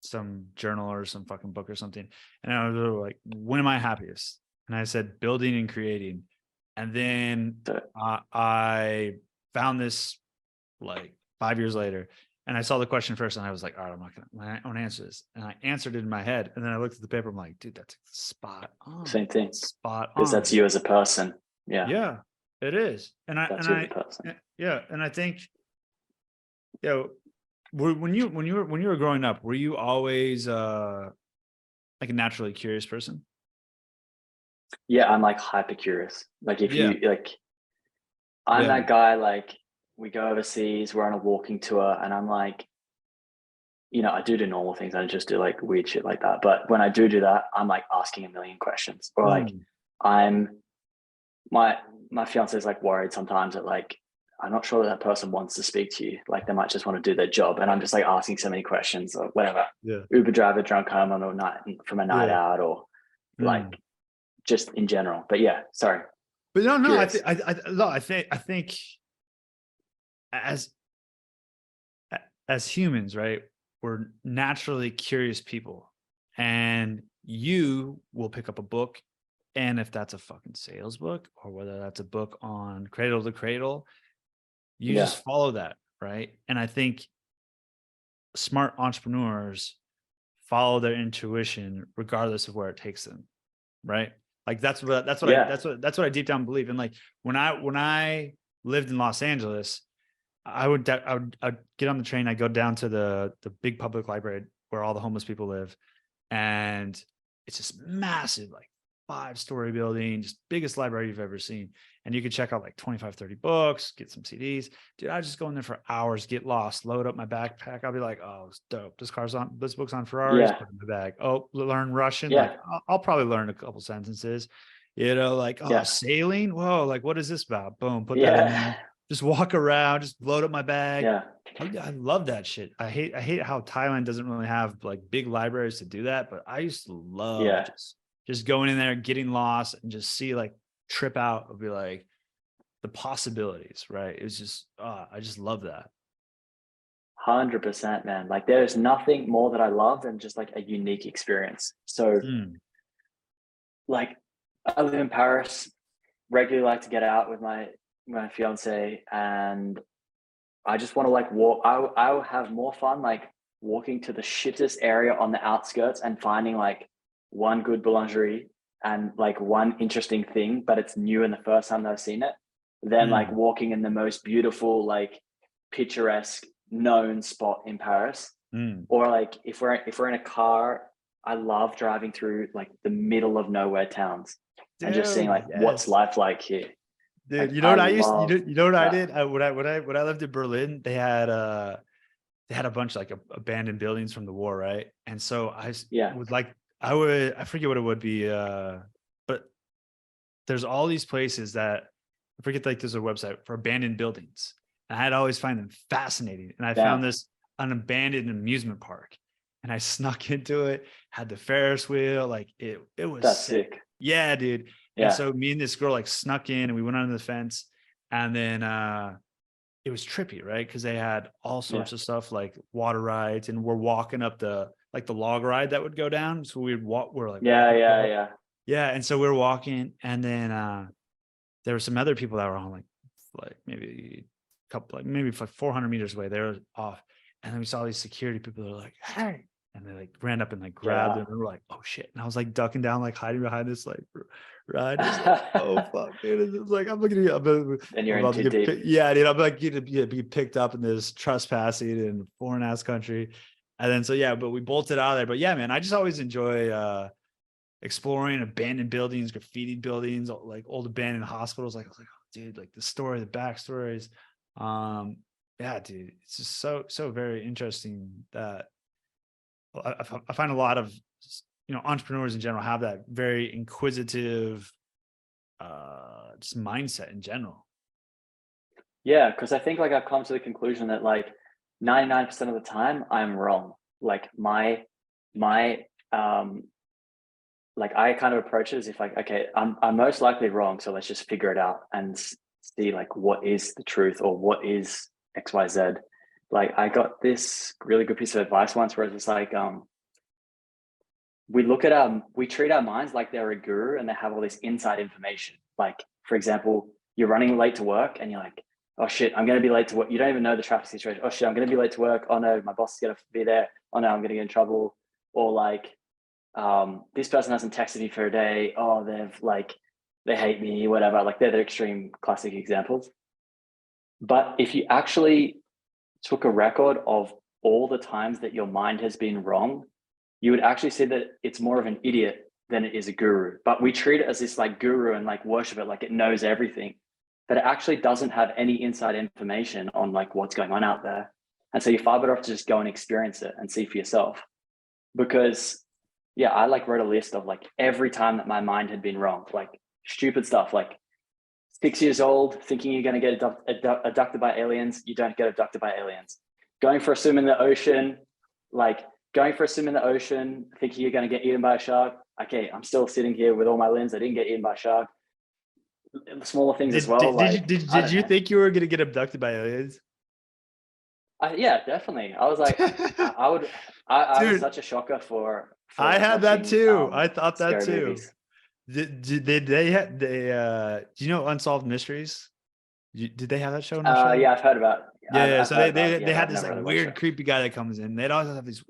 some journal or some fucking book or something, and I was like, when am I happiest? And I said building and creating. And then I found this like 5 years later, and I saw the question first, and I was like, all right, I want to answer this. And I answered it in my head. And then I looked at the paper. I'm like, dude, that's spot on. Same thing. Spot on. Because that's you as a person. Yeah. Yeah, it is. And I think, you know, when you were growing up, were you always like a naturally curious person? Yeah, I'm like hyper curious. Like if you like, I'm that guy, like we go overseas, we're on a walking tour, and I'm like, you know, I do normal things. I don't just do like weird shit like that. But when I do that, I'm like asking a million questions, or like my fiance is like worried sometimes that like, I'm not sure that person wants to speak to you. Like they might just want to do their job. And I'm just like asking so many questions or whatever. Yeah. Uber driver drunk home on a night from a night out, or like just in general. But yeah, sorry. But no, I think as humans, right, we're naturally curious people, and you will pick up a book, and if that's a fucking sales book or whether that's a book on cradle to cradle, you just follow that, right? And I think smart entrepreneurs follow their intuition regardless of where it takes them, right? Like that's what I deep down believe. And like when I lived in Los Angeles, I'd get on the train, I'd go down to the big public library where all the homeless people live, and it's this massive, like 5-story building, just biggest library you've ever seen. And you could check out like 25, 30 books, get some CDs. Dude, I just go in there for hours, get lost, load up my backpack. I'll be like, oh, it's dope. This book's on Ferraris, put in the bag. Oh, learn Russian. Like I'll probably learn a couple sentences, you know, like, oh, sailing. Whoa, like, what is this about? Boom, put that in there. Just walk around, just load up my bag. Yeah. I love that shit. I hate how Thailand doesn't really have like big libraries to do that, but I used to love just going in there, getting lost, and just see like trip out of be like the possibilities, right? It was just I just love that. 100%, man. Like there's nothing more that I love than just like a unique experience. So like I live in Paris, regularly like to get out with my fiance, and I just want to like walk. I will have more fun like walking to the shittest area on the outskirts and finding like one good boulangerie and like one interesting thing, but it's new and the first time that I've seen it, than like walking in the most beautiful, like picturesque known spot in Paris. Or like if we're in a car, I love driving through like the middle of nowhere towns and just seeing like what's life like here. Dude, like, you know what I did? When I lived in Berlin, they had a bunch of like abandoned buildings from the war, right? And so I forget what it would be, but there's all these places that I forget, like there's a website for abandoned buildings, and I'd always find them fascinating. And I found an abandoned amusement park, and I snuck into it, had the Ferris wheel, like it was sick. Yeah, dude. Yeah. And so me and this girl like snuck in, and we went under the fence, and then it was trippy, right? Because they had all sorts of stuff like water rides, and we're walking up the log ride that would go down. So we'd walk. We're like, yeah. And so we're walking, and then there were some other people that were on like maybe a couple, like maybe like 400 meters away. They were off, and then we saw these security people that were like, hey. And they like ran up and like grabbed them, and we were like, oh shit. And I was like ducking down, like hiding behind this like ride. Like, oh fuck, dude. It was like, I'm looking at you. And you're in too deep. Yeah, dude. I'm like be picked up in this trespassing in a foreign ass country. And then but we bolted out of there. But yeah, man, I just always enjoy exploring abandoned buildings, graffiti buildings, like old abandoned hospitals. Like I was like, dude, like the story, the backstories. Yeah, dude, it's just so very interesting that I find a lot of entrepreneurs in general have that very inquisitive just mindset in general. Yeah, because I think like I've come to the conclusion that like 99% of the time I'm wrong. Like my like I kind of approach it as if like, okay, I'm most likely wrong, so let's just figure it out and see like what is the truth or what is XYZ. Like I got this really good piece of advice once where it's like we treat our minds like they're a guru and they have all this inside information. Like for example, you're running late to work and you're like, oh shit, I'm going to be late to work. You don't even know the traffic situation. Oh shit, I'm going to be late to work. Oh no, my boss is going to be there. Oh no, I'm going to get in trouble. Or like, this person hasn't texted me for a day. Oh, they hate me, whatever. Like they're the extreme classic examples. But if you actually took a record of all the times that your mind has been wrong, you would actually see that it's more of an idiot than it is a guru. But we treat it as this like guru and like worship it like it knows everything, but it actually doesn't have any inside information on like what's going on out there. And so you're far better off to just go and experience it and see for yourself. Because yeah, I like wrote a list of like every time that my mind had been wrong, like stupid stuff, like 6 years old, thinking you're going to get abducted by aliens, you don't get abducted by aliens. Going for a swim in the ocean, thinking you're going to get eaten by a shark. Okay, I'm still sitting here with all my limbs. I didn't get eaten by a shark. The smaller things as well. Did you think you were going to get abducted by aliens? Yeah, definitely. I was like, I was such a shocker for I had that too. I thought that too. Movies. Did they do you know Unsolved Mysteries? Did they have that show? Yeah, I've heard about. Yeah, so they had this like weird, creepy guy that comes in. They'd always have these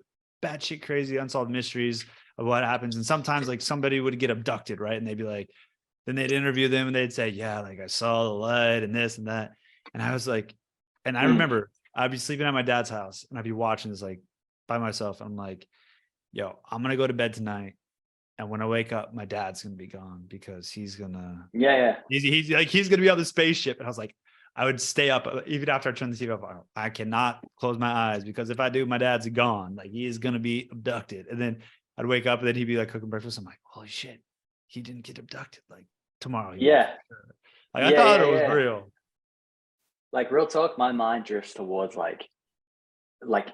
batshit crazy unsolved mysteries of what happens. And sometimes like somebody would get abducted, right? And they'd be like, then they'd interview them and they'd say, yeah, like I saw the light and this and that. And I was like, and I remember I'd be sleeping at my dad's house and I'd be watching this like by myself. I'm like, yo, I'm gonna go to bed tonight. And when I wake up, my dad's gonna be gone because he's gonna he's gonna be on the spaceship. And I was like, I would stay up even after I turned the TV off. I cannot close my eyes because if I do, my dad's gone. Like he is gonna be abducted. And then I'd wake up and then he'd be like cooking breakfast. I'm like, holy shit, he didn't get abducted. Like tomorrow. Yeah. Like I thought it was real. Like real talk, my mind drifts towards like the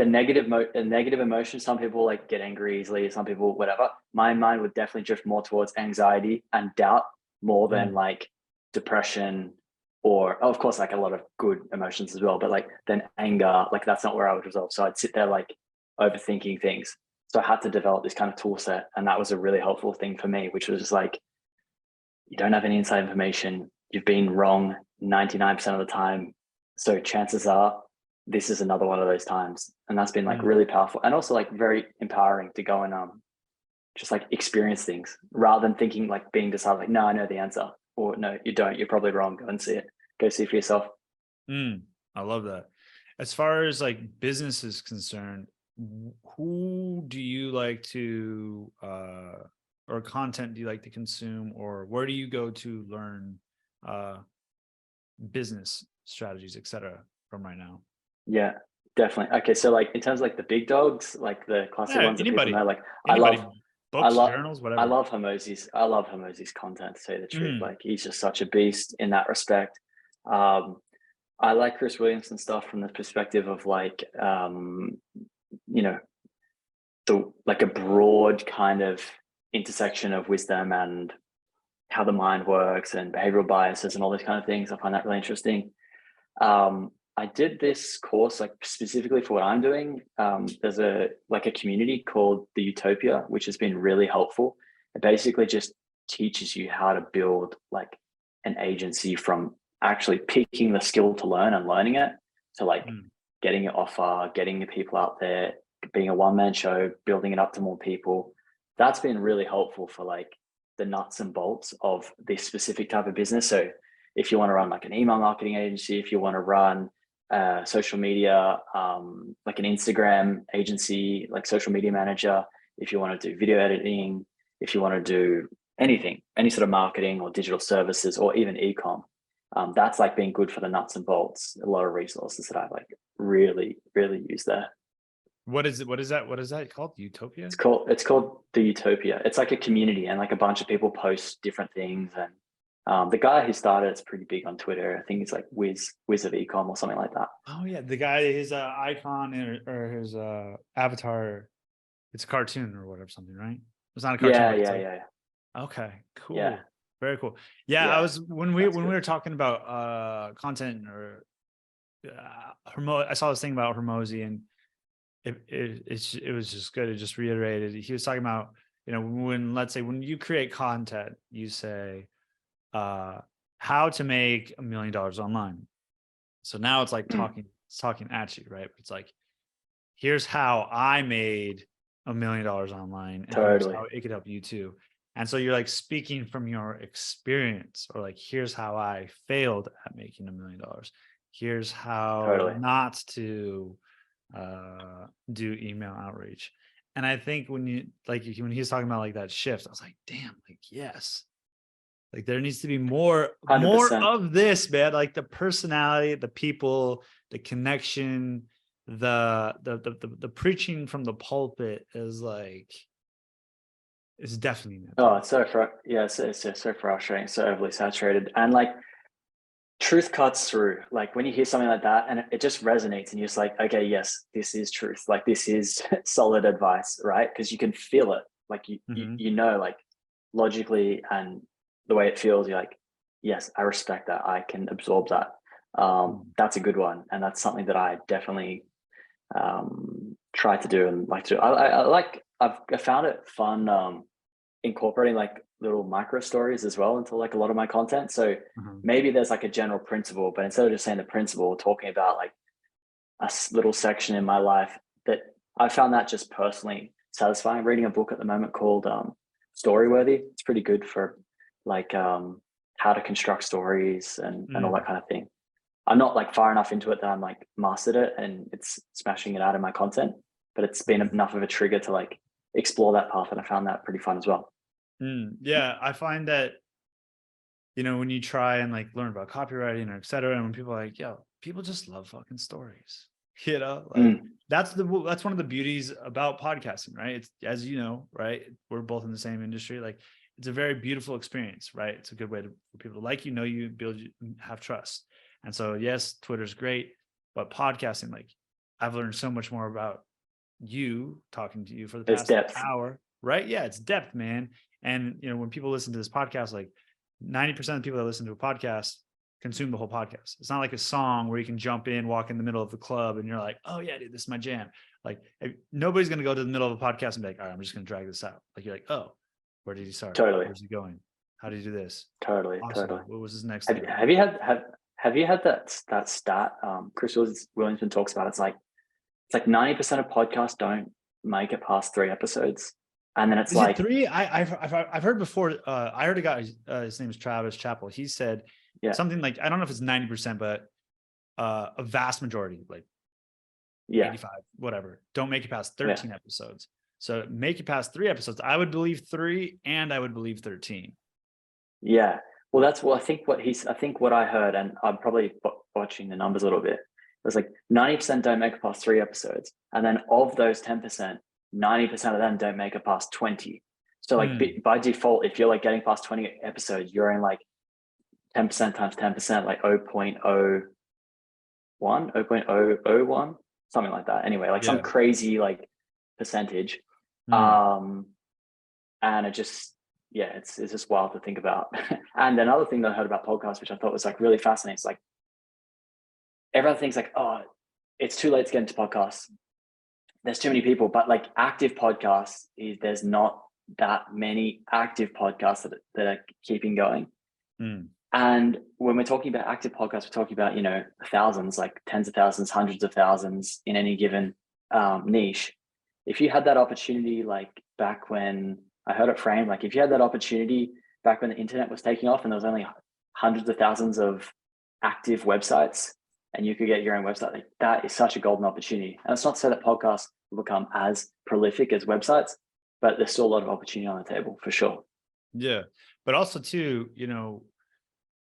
negative emotion. Some people like get angry easily, some people whatever. My mind would definitely drift more towards anxiety and doubt more than like depression or of course like a lot of good emotions as well, but like then anger, like that's not where I would resolve. So I'd sit there like overthinking things. So I had to develop this kind of tool set, and that was a really helpful thing for me, which was just like, you don't have any inside information. You've been wrong 99% of the time. So chances are this is another one of those times. And that's been like really powerful and also like very empowering to go and just like experience things rather than thinking like being decided like, no, I know the answer, or no, you don't, you're probably wrong. Go and see it. Go see for yourself. I love that. As far as like business is concerned, who do you like to or content do you like to consume, or where do you go to learn business strategies, etc. from right now? Yeah, definitely. Okay, so like in terms of like the big dogs, like the classic ones that people know, like books, journals, whatever. I love Hermosi's content, to say the truth. Like he's just such a beast in that respect. I like Chris Williamson stuff from the perspective of like like a broad kind of intersection of wisdom and how the mind works and behavioral biases and all those kind of things. I find that really interesting. I did this course like specifically for what I'm doing. There's a community called the Utopia, which has been really helpful. It basically just teaches you how to build like an agency from actually picking the skill to learn and learning it to like getting your offer, getting the people out there, being a one-man show, building it up to more people. That's been really helpful for like the nuts and bolts of this specific type of business. So if you want to run like an email marketing agency, if you want to run social media, like an Instagram agency, like social media manager, if you want to do video editing, if you want to do anything, any sort of marketing or digital services or even e-com. That's like been good for the nuts and bolts. A lot of resources that I've like really, really used there. What is it? What is that? What is that called? Utopia? It's called the Utopia. It's like a community, and like a bunch of people post different things. And the guy who started it's pretty big on Twitter. I think he's like Wiz of Ecom or something like that. Oh yeah, the guy, his icon or his avatar, it's a cartoon or whatever, something, right? It's not a cartoon. Yeah, But it's yeah, like, yeah, okay, cool, yeah, very cool. Yeah, I yeah. was when we That's when good. we were talking about content or I saw this thing about Hormozy, and it was just good. It just reiterated. He was talking about, you know, when, let's say, when you create content, you say how to make $1 million online. So now it's like it's talking at you, right? It's like, here's how I made $1 million online, and here's Totally, how it could help you too. And so you're like speaking from your experience, or like, here's how I failed at making $1 million. Here's how totally. not to do email outreach. And I think when you like when he's talking about like that shift, I was like, damn, like, yes. Like there needs to be more 100%. of this, man. Like the personality, the people, the connection, the preaching from the pulpit is like, it's definitely not Oh, there. it's it's so frustrating, so overly saturated, and like truth cuts through. Like when you hear something like that, and it just resonates, and you're just like, okay, yes, this is truth. Like this is solid advice, right? Because you can feel it. Like Mhm. you know, like logically and the way it feels, you're like, yes, I respect that. I can absorb that. Mhm. That's a good one, and that's something that I definitely try to do and like to. I like. I found it fun. Incorporating like little micro stories as well into like a lot of my content. So Mhm. maybe there's like a general principle, but instead of just saying the principle, talking about like a little section in my life that I found that just personally satisfying. Reading a book at the moment called Storyworthy. It's pretty good for like how to construct stories and all that Mm. kind of thing. I'm not like far enough into it that I'm like mastered it and it's smashing it out in my content, but it's been Mhm. enough of a trigger to like explore that path, and I found that pretty fun as well. Yeah, I find that, you know, when you try and like learn about copywriting or et cetera, and when people are like, yo, people just love fucking stories, you know, like Mm, that's one of the beauties about podcasting, right? It's, as you know, right? We're both in the same industry. Like it's a very beautiful experience, right? It's a good way for people to like you, know you, build you, have trust. And so, yes, Twitter's great, but podcasting, like I've learned so much more about you talking to you for the there's past depth. hour, right? Yeah, it's depth, man. And you know, when people listen to this podcast, like 90% of the people that listen to a podcast consume the whole podcast. It's not like a song where you can jump in, walk in the middle of the club, and you're like, oh yeah, dude, this is my jam. Like nobody's gonna go to the middle of a podcast and be like, all right, I'm just gonna drag this out. Like you're like, oh, where did he start? Totally, Where's he going? How did he do this? totally, Awesome. totally. What was his next Have, thing? have you had have you had that stat? Chris Williamson talks about it's like 90% of podcasts don't make it past 3 episodes, and then it's Is it like, three? I've heard before. I heard a guy. His name is Travis Chappell. He said yeah, something like, I don't know if it's 90%, but a vast majority, like yeah, 85, whatever, don't make it past yeah, 13 episodes. So make it past 3 episodes. I would believe 3, and I would believe 13. yeah. Well, that's what I think. I think what I heard, and I'm probably watching the numbers a little bit. It was like 90% don't make it past 3 episodes, and then of those 10%, 90% of them don't make it past 20. So like Mm, by default, if you're like getting past 20 episodes, you're in like 10% times 10%, like 0.01, 0.001, something like that. Anyway, like some yeah. crazy like percentage. Mm, Um, and it just, yeah, it's just wild to think about. And another thing that I heard about podcasts, which I thought was like really fascinating, is like everyone thinks like, oh, it's too late to get into podcasts. There's too many people, but like active podcasts there's not that many active podcasts that are keeping going. mm, And when we're talking about active podcasts, we're talking about, you know, thousands, like tens of thousands, hundreds of thousands in any given niche. If you had that opportunity, like back when I heard it framed, like if you had that opportunity back when the internet was taking off and there was only hundreds of thousands of active websites and you could get your own website, like that is such a golden opportunity. And it's not to say that podcasts will become as prolific as websites, but there's still a lot of opportunity on the table for sure. Yeah. But also too,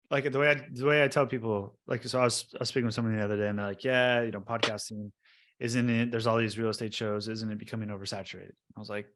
like the way I tell people, like, so I was speaking with someone the other day and they're like, yeah, podcasting isn't it, there's all these real estate shows, isn't it becoming oversaturated? I was like,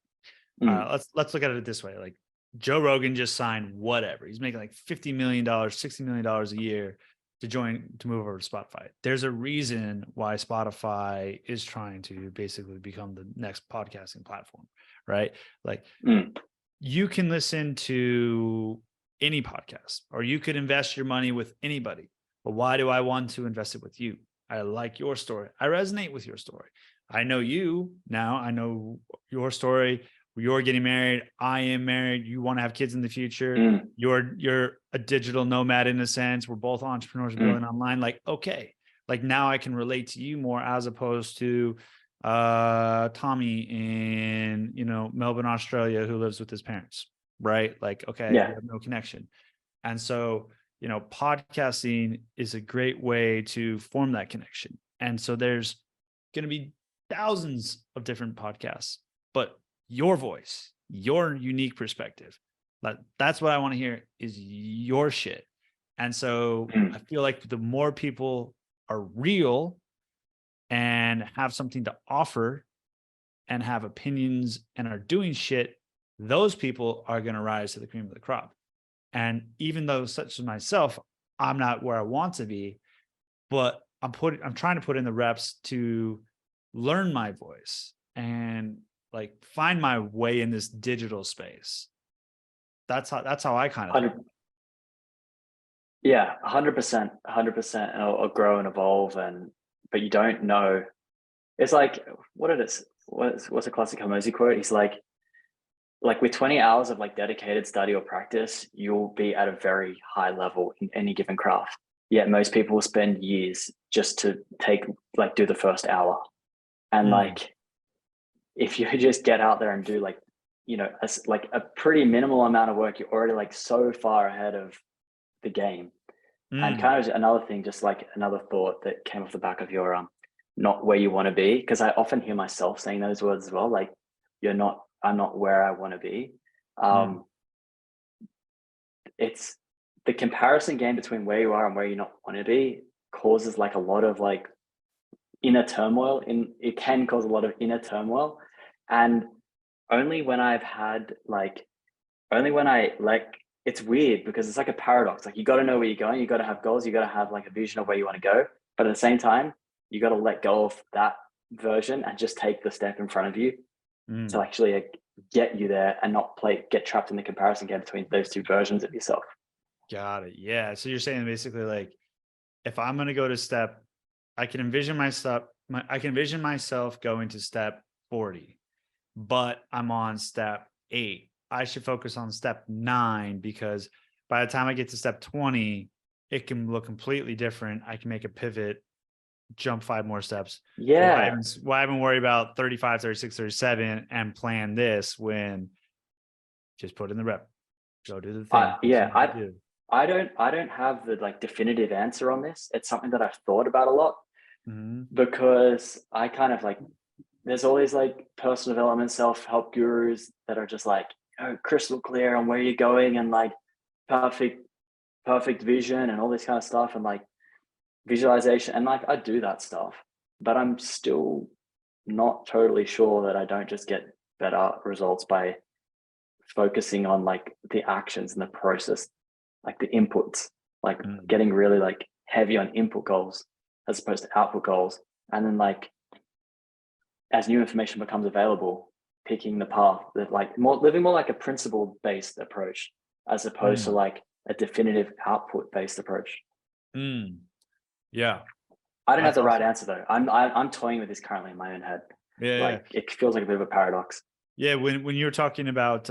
Mm, let's look at it this way. Like Joe Rogan just signed whatever. He's making like $50 million, $60 million a year to move over to Spotify. There's a reason why Spotify is trying to basically become the next podcasting platform, right? Like mm, you can listen to any podcast or you could invest your money with anybody. But why do I want to invest it with you? I like your story. I resonate with your story. I know you now. I know your story. You're getting married. I am married. You want to have kids in the future. mm, You're a digital nomad in a sense. We're both entrepreneurs building mm, online. Like, okay, like now I can relate to you more as opposed to Tommy in Melbourne, Australia, who lives with his parents, right? Like, okay, we yeah, have no connection. And so podcasting is a great way to form that connection. And so there's going to be thousands of different podcasts, but your voice, your unique perspective, that's what I want to hear is your shit. And so I mm, feel like the more people are real and have something to offer and have opinions and are doing shit, those people are going to rise to the cream of the crop. And even though, such as myself, I'm not where I want to be, but I'm trying to put in the reps to learn my voice and like find my way in this digital space. That's how I kind of think. 100, yeah, 100%, 100%, and it'll grow and evolve, but you don't know. It's like what it is. What's a classic Hormozy quote? He's like with 20 hours of like dedicated study or practice, you'll be at a very high level in any given craft. Yet most people will spend years just to do the first hour. And Mm, like, if you just get out there and do like a pretty minimal amount of work, you're already like so far ahead of the game. And mm, kind of another thing, just like another thought that came off the back of your not where you want to be, because I often hear myself saying those words as well. Like, I'm not where I want to be. mm, Um, it's the comparison game between where you are and where you not want to be causes like a lot of like inner turmoil. It can cause a lot of inner turmoil, and only when I've had like only when I like it's weird because it's like a paradox. Like you got to know where you're going, you got to have goals, you got to have like a vision of where you want to go, but at the same time, you got to let go of that version and just take the step in front of you to mm. actually get you there and not get trapped in the comparison game between those two versions of yourself. Got it. Yeah. So you're saying basically like if I'm going to go to step, I can envision myself going to step 40, but I'm on step 8. I should focus on step 9 because by the time I get to step 20, it can look completely different. I can make a pivot, jump 5 more steps. But Yeah. why even worry about 35, 36, 37 and plan this when just put in the rep, go do the thing that you Yeah, need to do. I don't have the like definitive answer on this. It's something that I've thought about a lot Mhm. because I kind of like there's all these like personal development self-help gurus that are just like crystal clear on where you're going and like perfect vision and all this kind of stuff and like visualization, and like I do that stuff, but I'm still not totally sure that I don't just get better results by focusing on like the actions and the process, like the inputs, like Mm. getting really like heavy on input goals as opposed to output goals. And then like as new information becomes available, picking the path that like more living more like a principle based approach as opposed to Mm. like a definitive output based approach. Mm. Yeah, I don't have that's the right awesome. answer though. I'm toying with this currently in my own head. Yeah, yeah. Like it feels like a bit of a paradox. Yeah, when you're talking about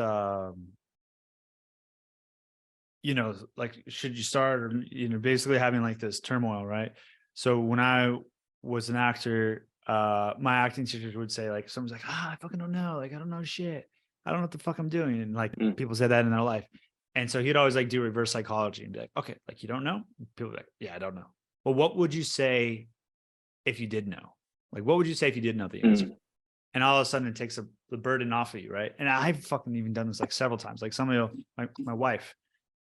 like should you start or basically having like this turmoil, right? So when I was an actor, my acting teachers would say like someone's like, I fucking don't know, like I don't know shit. I don't know what the fuck I'm doing. And like Mm, people said that in their life. And so he'd always like do reverse psychology and be like, okay, like you don't know? People be like, yeah, I don't know. Well, what would you say if you did know? Like what would you say if you did know the answer? mm, And all of a sudden it takes a the burden off of you, right? And I've fucking even done this like several times. Like somebody, my wife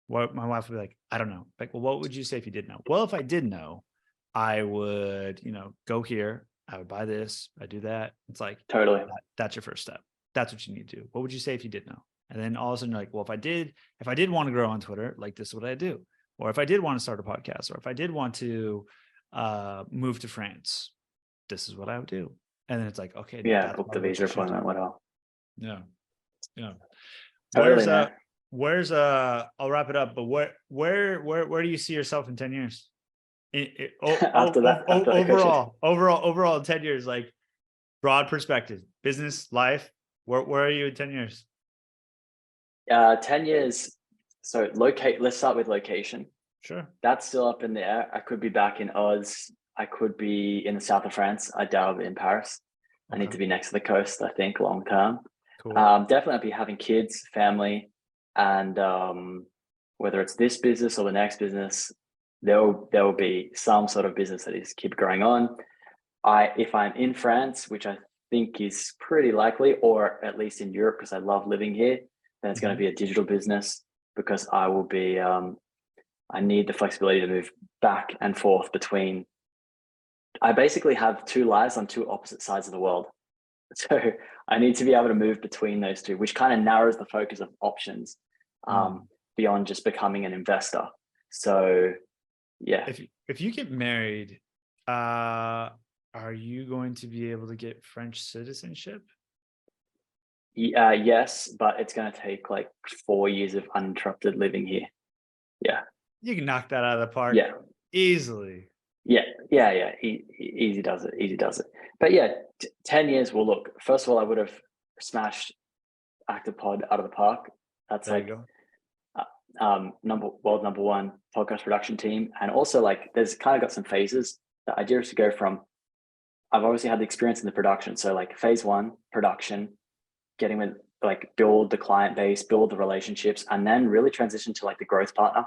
would be like, I don't know. Like, well, what would you say if you did know? Well, if I did know, I would, go here. I would buy this. I do that. It's like, Totally. that's your first step. That's what you need to do. What would you say if you did know? And then all of a sudden you're like, well, if I did want to grow on Twitter, like this is what I do. Or if I did want to start a podcast, or if I did want to move to France, this is what I would do. And then it's like, okay, Yeah, book the visa appointment, whatever. Yeah. Totally, man. I'll wrap it up, but where do you see yourself in 10 years? After that Overall in 10 years, like broad perspective, business, life, where are you in 10 years? 10 years. So let's start with location. Sure. That's still up in the air. I could be back in Oz. I could be in the south of France. I doubt I'll be in Paris. Okay. I need to be next to the coast, I think, long term. Cool. Definitely I'll be having kids, family, and whether it's this business or the next business, there will be some sort of business that is keep growing on. If I'm in France, which I think is pretty likely, or at least in Europe, because I love living here, then it's going to be a digital business, because I will be, I need the flexibility to move back and forth between, I basically have two lives on two opposite sides of the world. So I need to be able to move between those two, which kind of narrows the focus of options beyond just becoming an investor. So yeah. If you get married, are you going to be able to get French citizenship? Yes, but it's going to take like 4 years of uninterrupted living here. Yeah. You can knock that out of the park. Yeah. Easily. Yeah. Easy does it. But yeah, 10 years will look. First of all, I would have smashed ActivePod out of the park. That's there like you go. World number one podcast production team. And also like there's kind of got some phases. The idea is to go from, I've obviously had the experience in the production. So like phase one, production, getting with like build the client base, build the relationships, and then really transition to like the growth partner.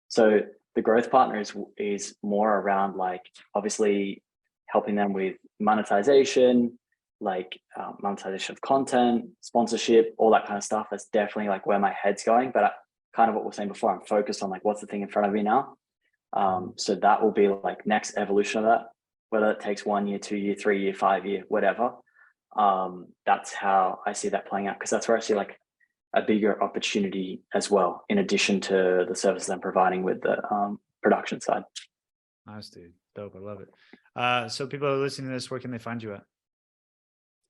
So the growth partner is more around like obviously helping them with monetization, like monetization of content, sponsorship, all that kind of stuff. That's definitely like where my head's going. But kind of what we were saying before, I'm focused on like what's the thing in front of me now. So that will be like next evolution of that, whether it takes 1 year, 2 year, 3 year, 5 year, whatever. That's how I see that playing out, because that's where I see like a bigger opportunity as well, in addition to the services I'm providing with the production side. Nice, dude. Dope. I love it. So people are listening to this, where can they find you at?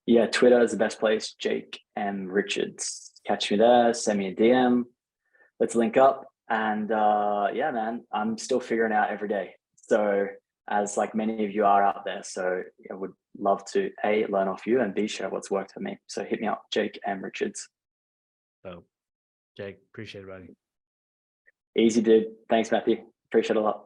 Yeah, Twitter is the best place. Jake M. Richards. Catch me there. Send me a DM. Let's link up. And yeah, man, I'm still figuring out every day. So as like many of you are out there. So I would love to A, learn off you, and B, share what's worked for me. So hit me up, Jake M. Richards. Oh, Jake, appreciate it, buddy. Easy, dude. Thanks, Matthew. Appreciate it a lot.